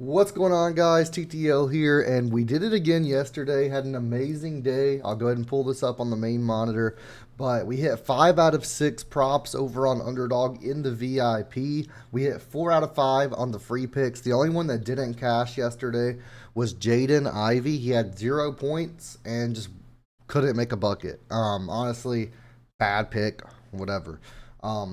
What's going on, guys? TTL here, and we did it again yesterday. Had an amazing day. I'll go ahead and pull this up on the main monitor, but we hit 5 out of 6 props over on Underdog in the VIP. We hit 4 out of 5 on the free picks. The only one that didn't cash yesterday was Jaden Ivey. He had 0 points and just couldn't make a bucket. Honestly, bad pick, whatever.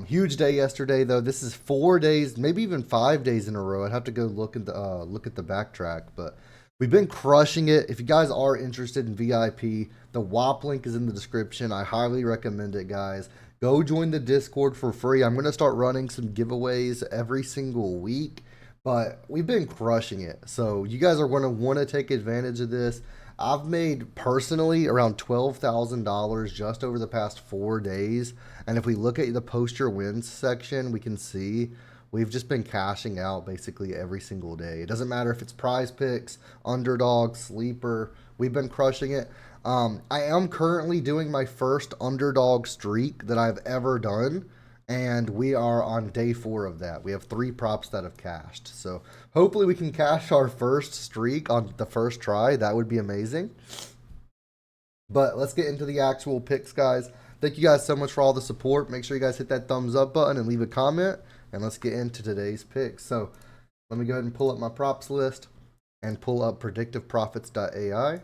Huge day yesterday though. This is 4 days, maybe even 5 days in a row. I'd have to go look at the backtrack, but we've been crushing it. If you guys are interested in VIP, the WAP link is in the description. I highly recommend it, guys. Go join the Discord for free. I'm gonna start running some giveaways every single week, but we've been crushing it. So you guys are gonna want to take advantage of this. I've made personally around $12,000 just over the past 4 days. And if we look at the post your wins section, we can see we've just been cashing out basically every single day. It doesn't matter if it's prize picks, underdog, sleeper, we've been crushing it. I am currently doing my first underdog streak that I've ever done, and we are on day 4 of that. We have 3 props that have cashed. So hopefully we can cash our first streak on the first try. That would be amazing. But let's get into the actual picks, guys. Thank you guys so much for all the support. Make sure you guys hit that thumbs up button and leave a comment. And let's get into today's picks. So let me go ahead and pull up my props list and pull up predictiveprofits.ai.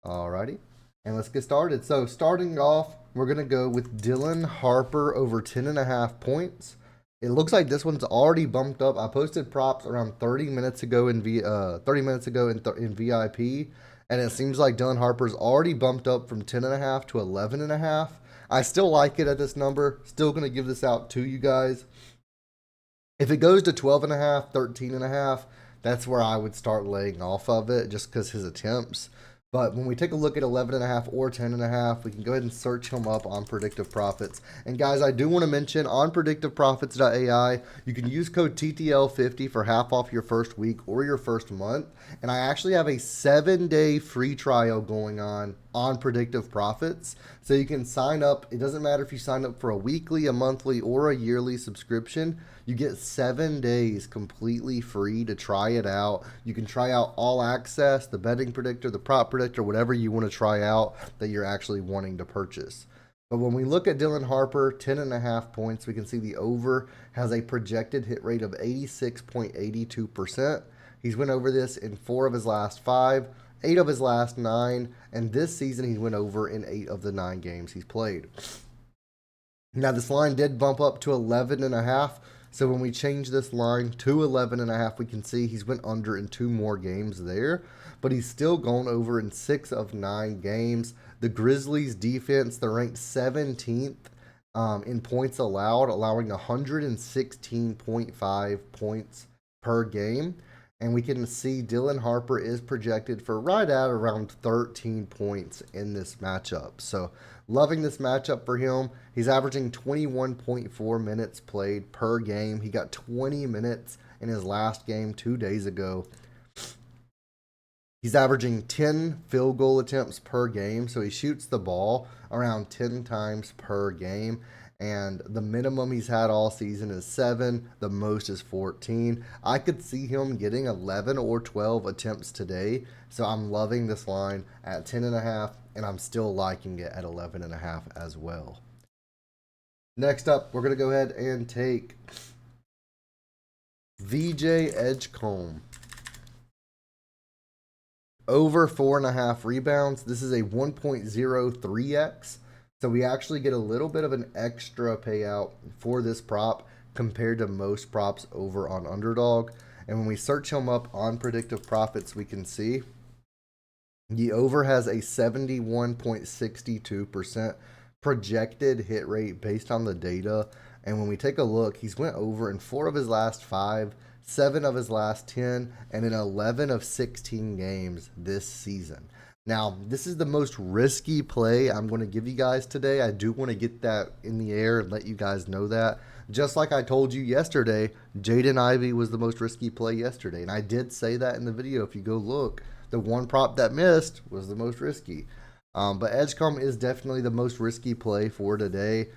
Alrighty. And let's get started. So starting off, we're going to go with Dylan Harper over 10.5 points. It looks like this one's already bumped up. I posted props around 30 minutes ago in VIP, and it seems like Dylan Harper's already bumped up from 10.5 to 11.5. I still like it at this number. Still going to give this out to you guys. If it goes to 12.5, 13.5, that's where I would start laying off of it just because his attempts. But when we take a look at 11.5 or 10.5, we can go ahead and search him up on Predictive Profits. And guys, I do want to mention on predictiveprofits.ai, you can use code TTL50 for half off your first week or your first month. And I actually have a 7-day free trial going on Predictive Profits. So you can sign up. It doesn't matter if you sign up for a weekly, a monthly, or a yearly subscription. You get 7 days completely free to try it out. You can try out all access, the betting predictor, the prop predictor, whatever you want to try out that you're actually wanting to purchase. But when we look at Dylan Harper, 10.5 points, we can see the over has a projected hit rate of 86.82%. He's went over this in 4 of his last 5, 8 of his last 9, and this season he went over in 8 of the 9 games he's played. Now this line did bump up to 11.5. So when we change this line to 11.5, we can see he's went under in 2 more games there, but he's still gone over in 6 of 9 games. The Grizzlies defense, they're ranked 17th in points allowed, allowing 116.5 points per game. And we can see Dylan Harper is projected for right at around 13 points in this matchup. So loving this matchup for him. He's averaging 21.4 minutes played per game. He got 20 minutes in his last game 2 days ago. He's averaging 10 field goal attempts per game, so he shoots the ball around 10 times per game. And the minimum he's had all season is 7. The most is 14. I could see him getting 11 or 12 attempts today. So I'm loving this line at 10.5, and I'm still liking it at 11.5 as well. Next up, we're going to go ahead and take VJ Edgecombe. Over 4.5 rebounds. This is a 1.03x. So we actually get a little bit of an extra payout for this prop compared to most props over on Underdog. And when we search him up on Predictive Profits, we can see the over has a 71.62% projected hit rate based on the data. And when we take a look, he's went over in 4 of his last 5, 7 of his last 10, and in 11 of 16 games this season. Now, this is the most risky play I'm going to give you guys today. I do want to get that in the air and let you guys know that. Just like I told you yesterday, Jaden Ivey was the most risky play yesterday. And I did say that in the video. If you go look, the one prop that missed was the most risky. But Edgecombe is definitely the most risky play for today.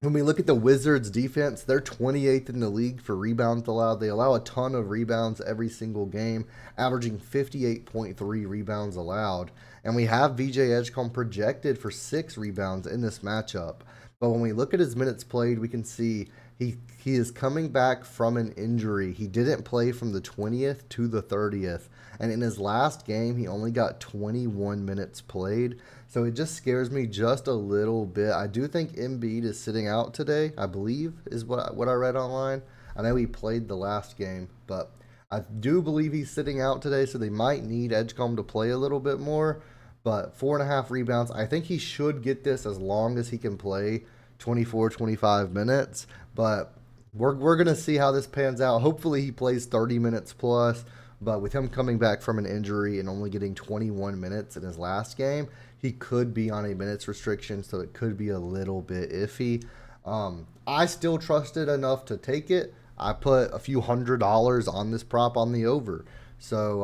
When we look at the Wizards defense, they're 28th in the league for rebounds allowed. They allow a ton of rebounds every single game, averaging 58.3 rebounds allowed. And we have VJ Edgecombe projected for 6 rebounds in this matchup. But when we look at his minutes played, we can see he is coming back from an injury. He didn't play from the 20th to the 30th. And in his last game, he only got 21 minutes played. So it just scares me just a little bit. I do think Embiid is sitting out today, I believe, is what I read online. I know he played the last game, but I do believe he's sitting out today, so they might need Edgecombe to play a little bit more. But 4.5 rebounds, I think he should get this as long as he can play 24, 25 minutes. But we're going to see how this pans out. Hopefully he plays 30 minutes plus. But with him coming back from an injury and only getting 21 minutes in his last game, he could be on a minutes restriction, so it could be a little bit iffy. I still trusted enough to take it. I put a few $100s on this prop on the over. So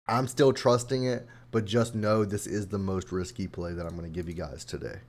I'm still trusting it, but just know this is the most risky play that I'm going to give you guys today.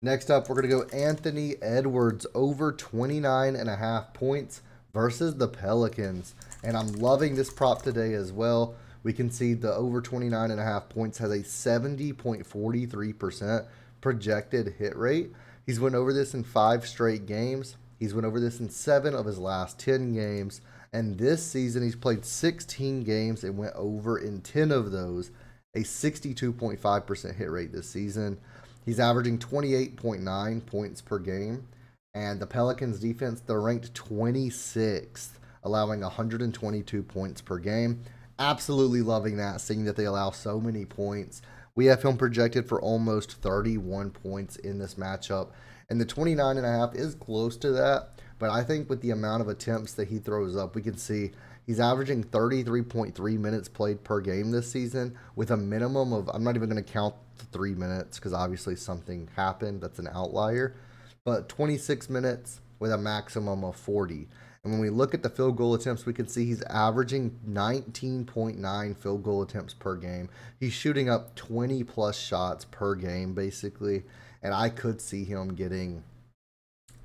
Next up, we're going to go Anthony Edwards over 29.5 points versus the Pelicans. And I'm loving this prop today as well. We can see the over 29.5 points has a 70.43% projected hit rate. He's went over this in 5 straight games. He's went over this in 7 of his last 10 games. And this season, he's played 16 games and went over in 10 of those, a 62.5% hit rate this season. He's averaging 28.9 points per game. And the Pelicans defense, they're ranked 26th, allowing 122 points per game. Absolutely loving that, seeing that they allow so many points. We have him projected for almost 31 points in this matchup. And the 29.5 is close to that. But I think with the amount of attempts that he throws up, we can see he's averaging 33.3 minutes played per game this season with a minimum of, I'm not even going to count the 3 minutes because obviously something happened. That's an outlier. But 26 minutes with a maximum of 40. And when we look at the field goal attempts, we can see he's averaging 19.9 field goal attempts per game. He's shooting up 20 plus shots per game, basically. And I could see him getting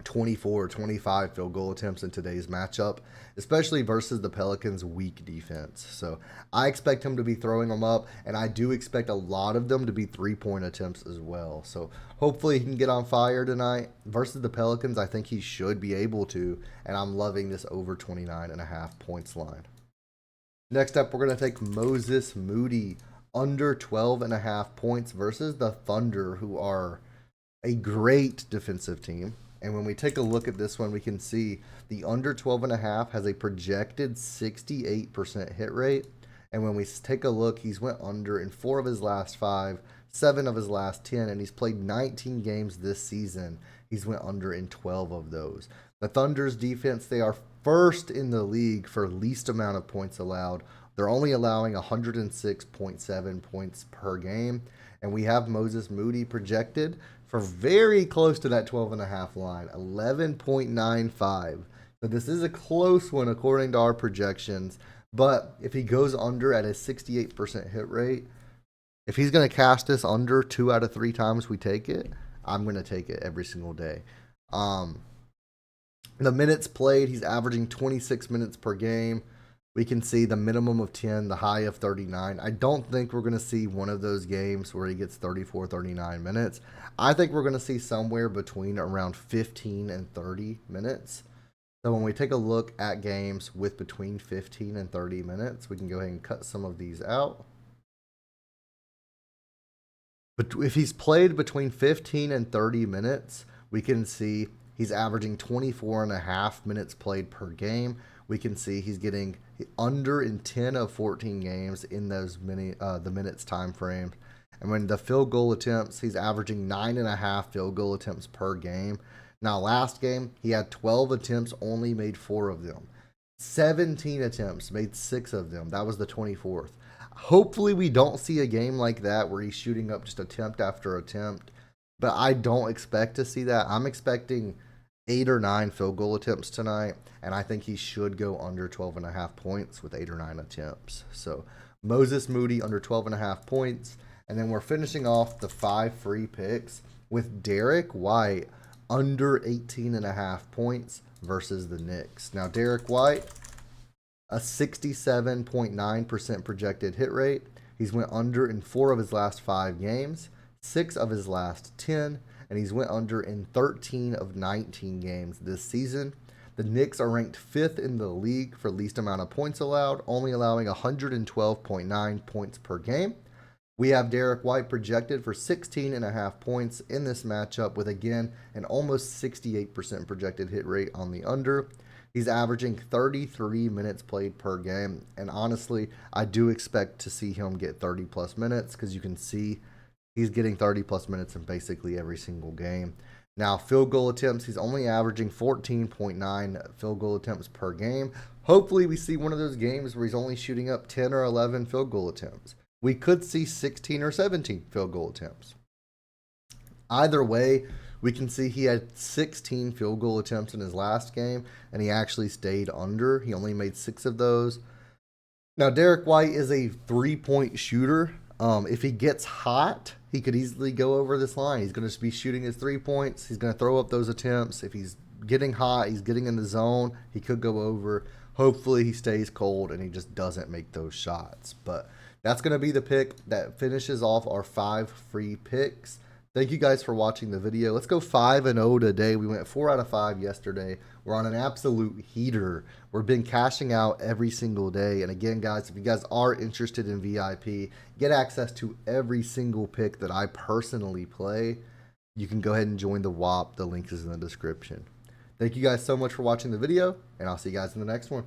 24 or 25 field goal attempts in today's matchup, especially versus the Pelicans' weak defense. So I expect him to be throwing them up, and I do expect a lot of them to be three-point attempts as well. So hopefully he can get on fire tonight. Versus the Pelicans, I think he should be able to, and I'm loving this over 29.5 points line. Next up, we're going to take Moses Moody under 12.5 points versus the Thunder, who are a great defensive team. And when we take a look at this one, we can see the under 12.5 has a projected 68% hit rate. And when we take a look, he's went under in 4 of his last 5, 7 of his last 10, and he's played 19 games this season. He's went under in 12 of those. The Thunder's defense, they are first in the league for least amount of points allowed. They're only allowing 106.7 points per game. And we have Moses Moody projected for very close to that 12.5 line, 11.95. So this is a close one according to our projections. But if he goes under at a 68% hit rate, if he's going to cash this under 2 out of 3 times we take it, I'm going to take it every single day. The minutes played, he's averaging 26 minutes per game. We can see the minimum of 10, the high of 39. I don't think we're going to see one of those games where he gets 34, 39 minutes. I think we're going to see somewhere between around 15 and 30 minutes. So when we take a look at games with between 15 and 30 minutes, we can go ahead and cut some of these out. But if he's played between 15 and 30 minutes, we can see he's averaging 24.5 minutes played per game. We can see he's getting under in 10 of 14 games in those the minutes time frame. And when the field goal attempts, he's averaging 9.5 field goal attempts per game. Now, last game, he had 12 attempts, only made 4 of them. 17 attempts, made 6 of them. That was the 24th. Hopefully, we don't see a game like that where he's shooting up just attempt after attempt. But I don't expect to see that. I'm expecting 8 or 9 field goal attempts tonight, and I think he should go under 12.5 points with 8 or 9 attempts. So Moses Moody under 12.5 points, and then we're finishing off the 5 free picks with Derek White under 18.5 points versus the Knicks. Now, Derek White, a 67.9% projected hit rate. He's went under in 4 of his last 5 games, 6 of his last 10, and he's went under in 13 of 19 games this season. The Knicks are ranked 5th in the league for least amount of points allowed, only allowing 112.9 points per game. We have Derek White projected for 16.5 points in this matchup with, again, an almost 68% projected hit rate on the under. He's averaging 33 minutes played per game, and honestly, I do expect to see him get 30-plus minutes because you can see he's getting 30-plus minutes in basically every single game. Now, field goal attempts, he's only averaging 14.9 field goal attempts per game. Hopefully, we see one of those games where he's only shooting up 10 or 11 field goal attempts. We could see 16 or 17 field goal attempts. Either way, we can see he had 16 field goal attempts in his last game, and he actually stayed under. He only made 6 of those. Now, Derek White is a three-point shooter. If he gets hot, he could easily go over this line. He's going to be shooting his 3 points. He's going to throw up those attempts. If he's getting hot, he's getting in the zone, he could go over. Hopefully, he stays cold and he just doesn't make those shots. But that's going to be the pick that finishes off our 5 free picks. Thank you guys for watching the video. Let's go 5-0 today. We went 4 out of 5 yesterday. We're on an absolute heater. We've been cashing out every single day. And again, guys, if you guys are interested in VIP, get access to every single pick that I personally play, you can go ahead and join the WAP. The link is in the description. Thank you guys so much for watching the video, and I'll see you guys in the next one.